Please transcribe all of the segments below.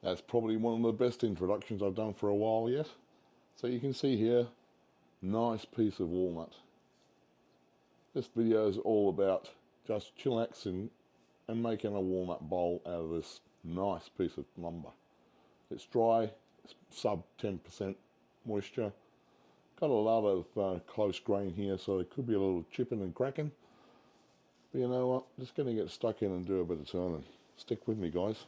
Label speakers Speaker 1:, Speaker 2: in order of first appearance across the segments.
Speaker 1: That's probably one of the best introductions I've done for a while yet. So you can see here, nice piece of walnut. This video is all about just chillaxing and making a walnut bowl out of this nice piece of lumber. It's dry, it's sub 10% moisture. Got a lot of close grain here, so it could be a little chipping and cracking. But you know what, just going to get stuck in and do a bit of turning. Stick with me, guys.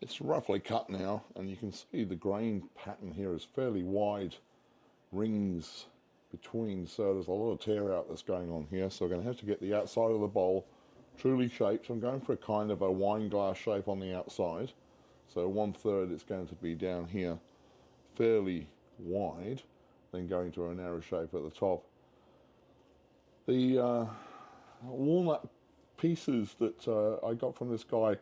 Speaker 1: It's roughly cut now, and you can see the grain pattern here is fairly wide rings between, so there's a lot of tear out that's going on here. So I'm going to have to get the outside of the bowl truly shaped. I'm going for a kind of a wine glass shape on the outside. So 1/3 it's going to be down here, fairly wide, then going to a narrow shape at the top. The walnut pieces that I got from this guy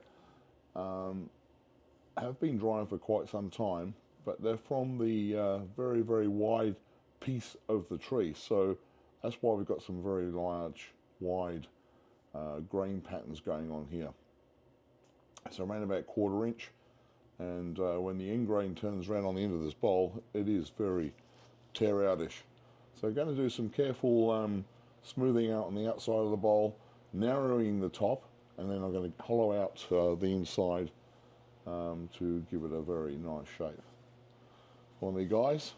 Speaker 1: have been drying for quite some time, but they're from the very, very wide piece of the tree. So that's why we've got some very large, wide grain patterns going on here. So around about 1/4 inch. And when the end grain turns around on the end of this bowl, it is very tear-outish. So I'm going to do some careful smoothing out on the outside of the bowl, narrowing the top, and then I'm going to hollow out the inside to give it a very nice shape. Follow me, guys.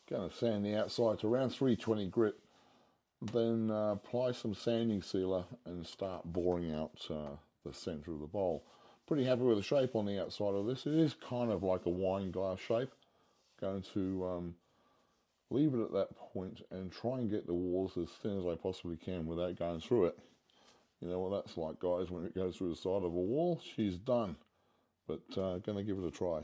Speaker 1: Going to sand the outside to around 320 grit, then apply some sanding sealer and start boring out the center of the bowl. Pretty happy with the shape on the outside of this. It is kind of like a wine glass shape. Going to leave it at that point and try and get the walls as thin as I possibly can without going through it. You know what that's like, guys, when it goes through the side of a wall. She's done, but going to give it a try.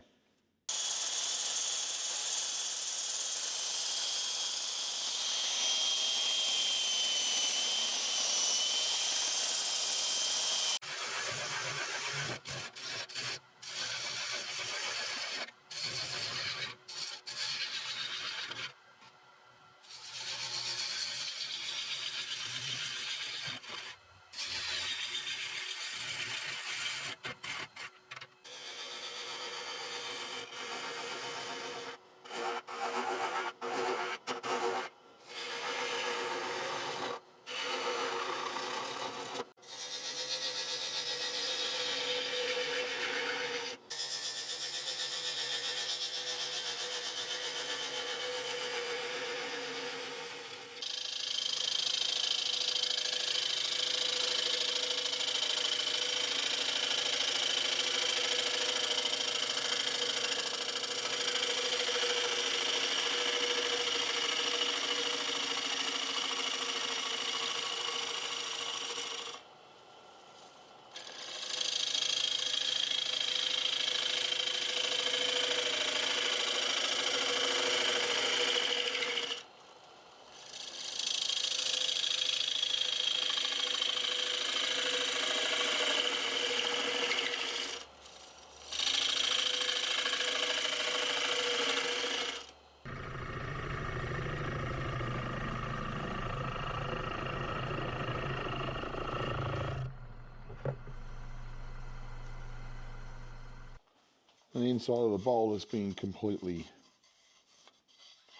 Speaker 1: And the inside of the bowl has been completely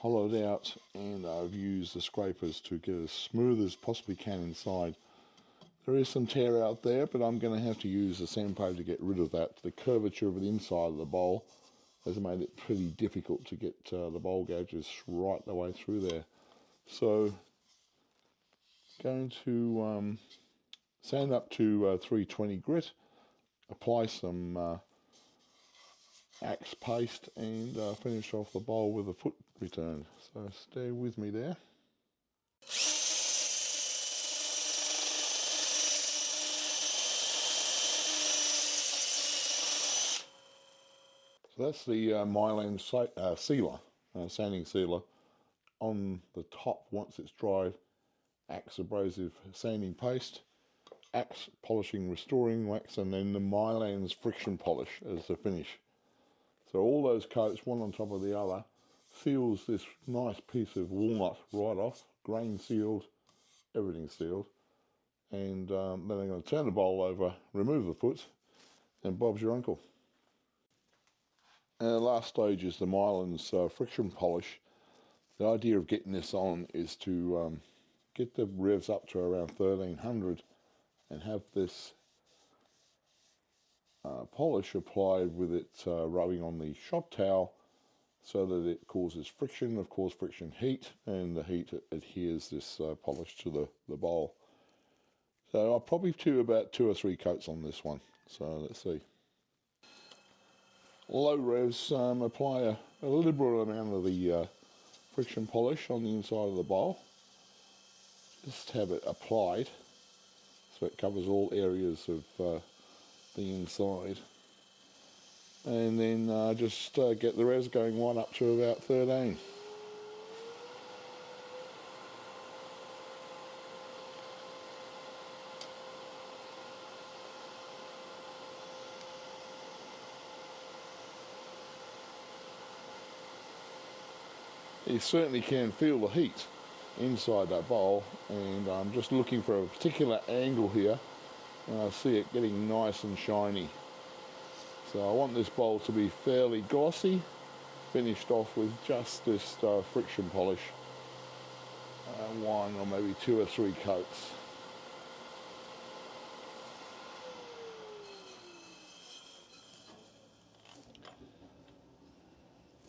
Speaker 1: hollowed out, and I've used the scrapers to get as smooth as possibly can inside. There is some tear out there, but I'm going to have to use the sandpaper to get rid of that. The curvature of the inside of the bowl has made it pretty difficult to get the bowl gouges right the way through there. So, going to sand up to 320 grit, apply some Acks paste, and finish off the bowl with a foot return. So stay with me there. So that's the myland sealer, sanding sealer. On the top, once it's dried, Acks abrasive sanding paste, Acks polishing restoring wax, and then the myland's friction polish as the finish. So all those coats, one on top of the other, seals this nice piece of walnut right off, grain sealed, everything sealed. And then I'm going to turn the bowl over, remove the foot, and Bob's your uncle. And the last stage is the myland's friction polish. The idea of getting this on is to get the revs up to around 1300 and have this polish applied with it rubbing on the shop towel so that it causes friction, of course friction heat, and the heat adheres this polish to the bowl. So I'll probably do about 2 or 3 coats on this one, so let's see. Low revs, apply a liberal amount of the friction polish on the inside of the bowl. Just have it applied so it covers all areas of the inside. And then just get the revs going right up to about 13. You certainly can feel the heat inside that bowl, and I'm just looking for a particular angle here, and I see it getting nice and shiny. So I want this bowl to be fairly glossy, finished off with just this friction polish, 1 or maybe 2 or 3 coats.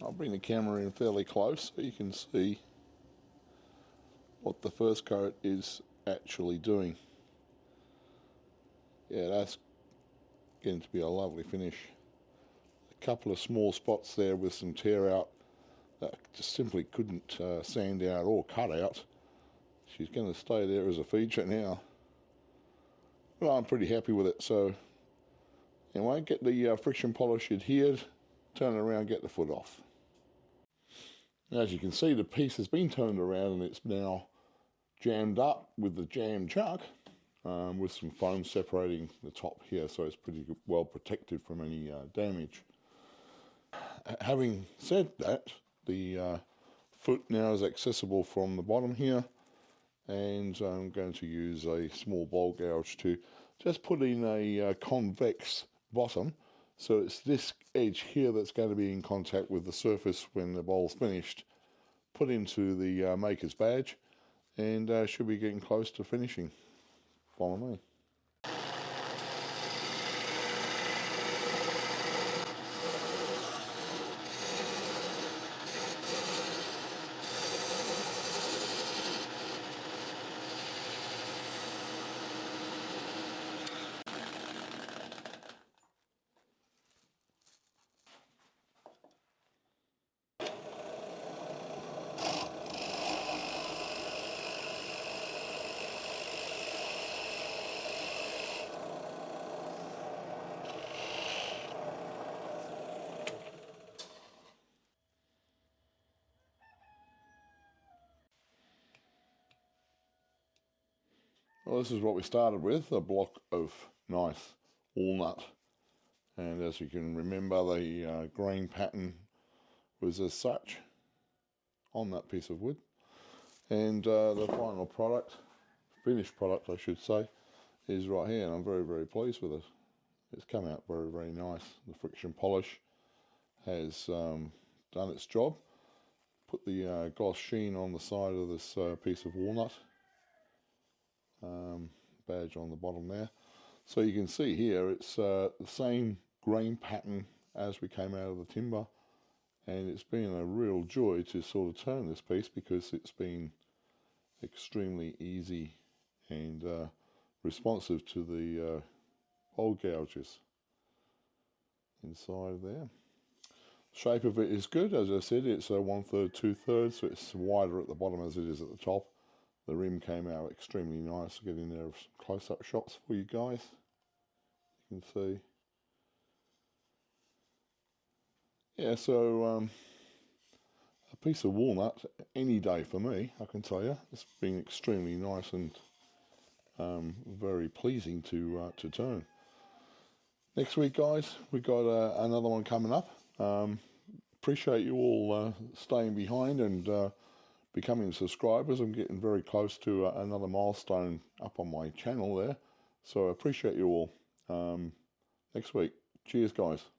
Speaker 1: I'll bring the camera in fairly close so you can see what the first coat is actually doing. Yeah, that's getting to be a lovely finish. A couple of small spots there with some tear out that just simply couldn't sand out or cut out. She's going to stay there as a feature now. But I'm pretty happy with it. So anyway, get the friction polish adhered, turn it around, get the foot off. As you can see, the piece has been turned around and it's now jammed up with the jam chuck with some foam separating the top here, so it's pretty well protected from any damage. Having said that, the foot now is accessible from the bottom here, and I'm going to use a small bowl gouge to just put in a convex bottom. So it's this edge here that's going to be in contact with the surface when the bowl's finished. Put into the maker's badge, and should be getting close to finishing. Follow me. Well, this is what we started with, a block of nice walnut. And as you can remember, the grain pattern was as such on that piece of wood. And the final product, finished product I should say, is right here, and I'm very, very pleased with it. It's come out very, very nice. The friction polish has done its job. Put the gloss sheen on the side of this piece of walnut. Badge on the bottom there. So you can see here it's the same grain pattern as we came out of the timber, and it's been a real joy to sort of turn this piece because it's been extremely easy and responsive to the hole gouges inside there. Shape of it is good. As I said, it's a 1/3, 2/3, so it's wider at the bottom as it is at the top. The rim came out extremely nice. I'll get in there with some close-up shots for you guys. You can see. Yeah, so a piece of walnut any day for me, I can tell you. It's been extremely nice and very pleasing to turn. Next week, guys, we've got another one coming up. Appreciate you all staying behind and becoming subscribers. I'm getting very close to another milestone up on my channel there. So I appreciate you all. Next week. Cheers, guys.